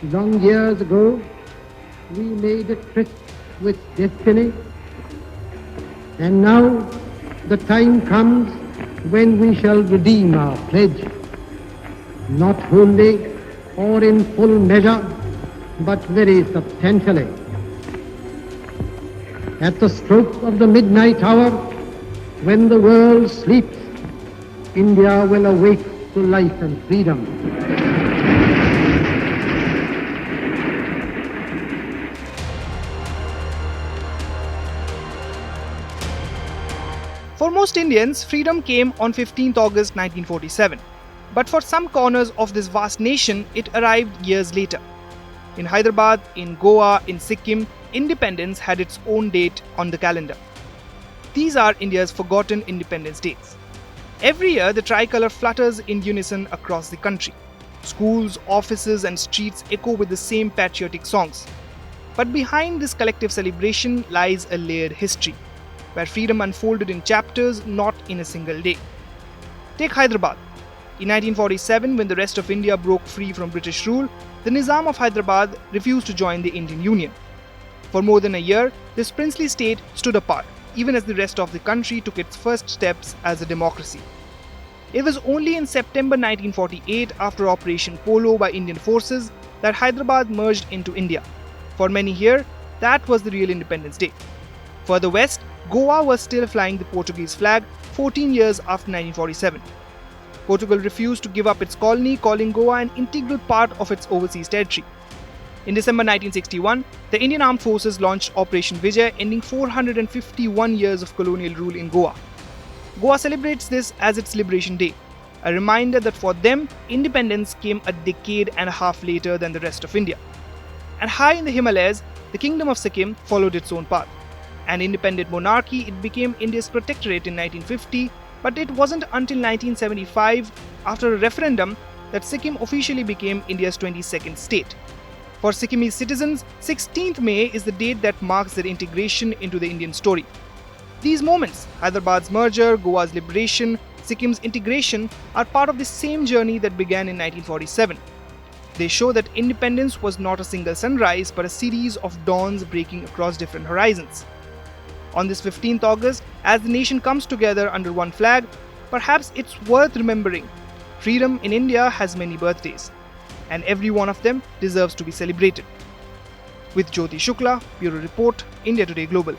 Long years ago, we made a tryst with destiny, and now the time comes when we shall redeem our pledge, not wholly or in full measure, but very substantially. At the stroke of the midnight hour, when the world sleeps, India will awake to life and freedom. For most Indians, freedom came on 15th August 1947. But for some corners of this vast nation, it arrived years later. In Hyderabad, in Goa, in Sikkim, independence had its own date on the calendar. These are India's forgotten independence dates. Every year, the tricolour flutters in unison across the country. Schools, offices, and streets echo with the same patriotic songs. But behind this collective celebration lies a layered history, where freedom unfolded in chapters, not in a single day. Take Hyderabad. In 1947, when the rest of India broke free from British rule, the Nizam of Hyderabad refused to join the Indian Union. For more than a year, this princely state stood apart, even as the rest of the country took its first steps as a democracy. It was only in September 1948, after Operation Polo by Indian forces, that Hyderabad merged into India. For many here, that was the real Independence Day. Further west, Goa was still flying the Portuguese flag 14 years after 1947. Portugal refused to give up its colony, calling Goa an integral part of its overseas territory. In December 1961, the Indian Armed Forces launched Operation Vijay, ending 451 years of colonial rule in Goa. Goa celebrates this as its Liberation Day, a reminder that for them, independence came a decade and a half later than the rest of India. And high in the Himalayas, the Kingdom of Sikkim followed its own path. An independent monarchy, it became India's protectorate in 1950, but it wasn't until 1975, after a referendum, that Sikkim officially became India's 22nd state. For Sikkimese citizens, 16th May is the date that marks their integration into the Indian story. These moments, Hyderabad's merger, Goa's liberation, Sikkim's integration, are part of the same journey that began in 1947. They show that independence was not a single sunrise, but a series of dawns breaking across different horizons. On this 15th August, as the nation comes together under one flag, perhaps it's worth remembering freedom in India has many birthdays, and every one of them deserves to be celebrated. With Jyoti Shukla, Bureau Report, India Today Global.